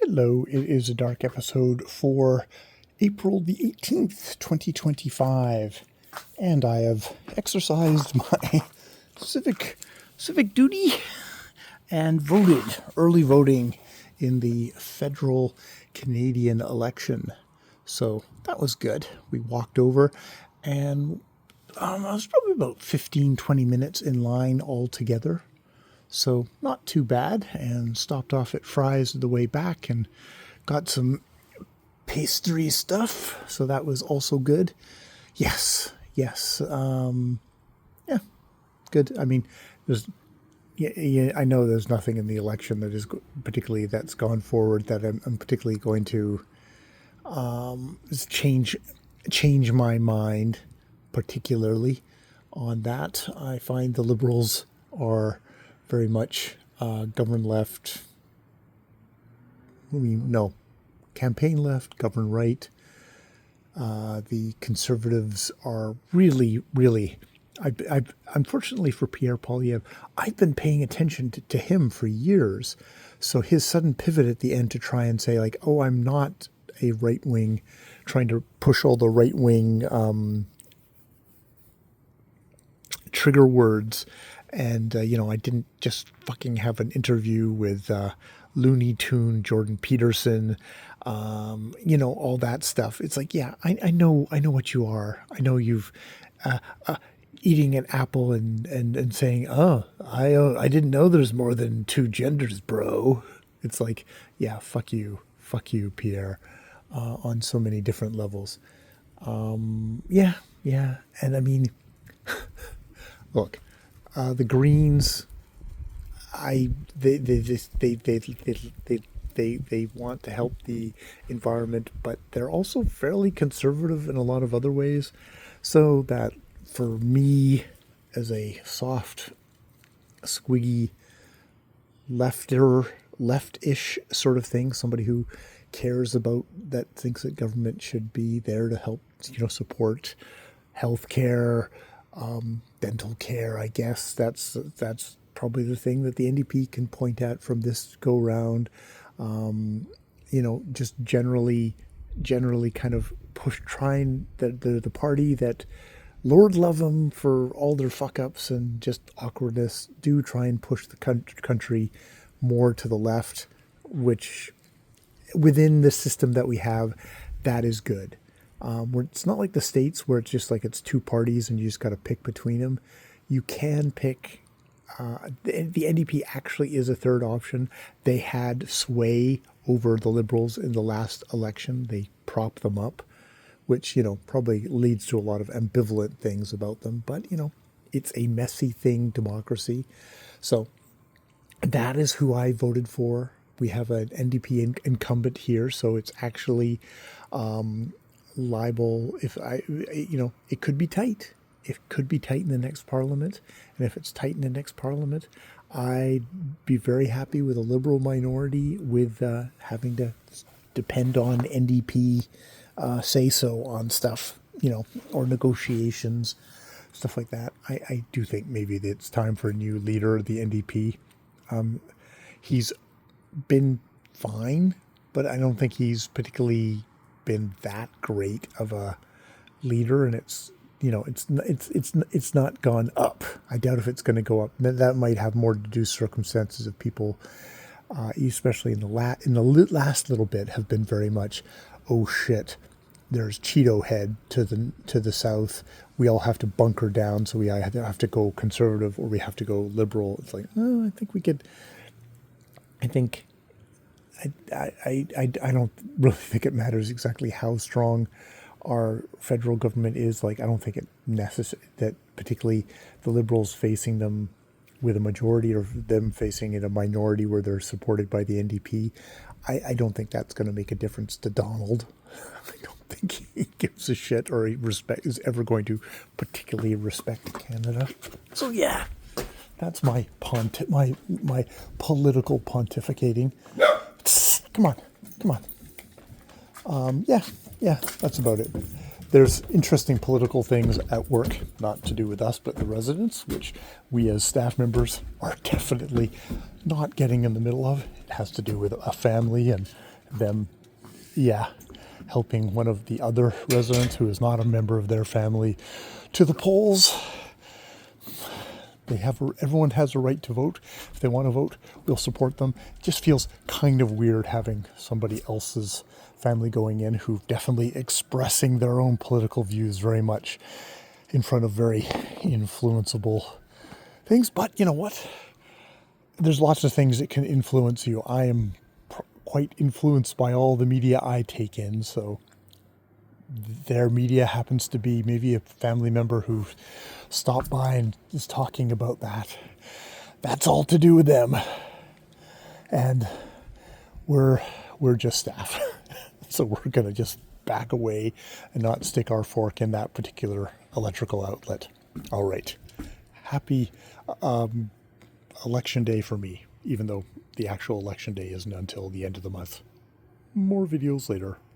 Hello, it is a dark episode for April the 18th, 2025, and I have exercised my civic duty and voted early voting in the federal Canadian election. So that was good. We walked over and I was probably about 15-20 minutes in line altogether. So not too bad, and stopped off at Fry's the way back and got some pastry stuff. So that was also good. Yes. Yeah, good. I mean, I know there's nothing in the election that is particularly that's gone forward that I'm particularly going to change my mind particularly on that. I find the Liberals are very much govern left. No, campaign left, govern right. The Conservatives are really. I've unfortunately for Pierre Poilievre, I've been paying attention to him for years. So his sudden pivot at the end to try and say like, "Oh, I'm not a right wing," trying to push all the right wing trigger words. And, I didn't just fucking have an interview with Looney Tune, Jordan Peterson, all that stuff. It's like, yeah, I know what you are. I know you've eating an apple and saying, oh, I didn't know there's more than two genders, bro. It's like, yeah, fuck you, Pierre, on so many different levels. Yeah. And I mean, look, the Greens, they want to help the environment, but they're also fairly conservative in a lot of other ways. So that for me, as a soft, squiggy leftish sort of thing, somebody who cares about that, thinks that government should be there to help, support healthcare, dental care, I guess that's probably the thing that the NDP can point at from this go round. Just generally kind of trying the party that, Lord love them for all their fuck ups and just awkwardness, do try and push the country more to the left, which within the system that we have, that is good. Where it's not like the States where it's just like it's two parties and you just got to pick between them. You can pick. The NDP actually is a third option. They had sway over the Liberals in the last election. They propped them up, which, probably leads to a lot of ambivalent things about them. But, it's a messy thing, democracy. So that is who I voted for. We have an NDP incumbent here, so it's actually liable it could be tight. It could be tight in the next parliament. And if it's tight in the next parliament, I'd be very happy with a Liberal minority with having to depend on NDP say-so on stuff, or negotiations, stuff like that. I do think maybe it's time for a new leader of the NDP. He's been fine, but I don't think he's particularly been that great of a leader, and it's not gone up. I doubt if it's going to go up. That might have more to do circumstances of people, especially in the last little bit, have been very much, oh shit, there's Cheeto head to the south. We all have to bunker down, so we either have to go conservative or we have to go liberal. It's like, oh, I think we could. I don't really think it matters exactly how strong our federal government is. Like, I don't think it necessary that particularly the Liberals facing them with a majority or them facing in a minority where they're supported by the NDP. I don't think that's going to make a difference to Donald. I don't think he gives a shit or is ever going to particularly respect Canada. So yeah, that's my political pontificating. Come on. Yeah, that's about it. There's interesting political things at work, not to do with us, but the residents, which we as staff members are definitely not getting in the middle of. It has to do with a family and them, yeah, helping one of the other residents who is not a member of their family to the polls. Everyone has a right to vote. If they want to vote, we'll support them. It just feels kind of weird having somebody else's family going in who definitely expressing their own political views very much in front of very influenceable things. But you know what? There's lots of things that can influence you. I am quite influenced by all the media I take in, so their media happens to be maybe a family member who stopped by and is talking about that. That's all to do with them. And we're just staff. So we're going to just back away and not stick our fork in that particular electrical outlet. All right. Happy election day for me, even though the actual election day isn't until the end of the month. More videos later.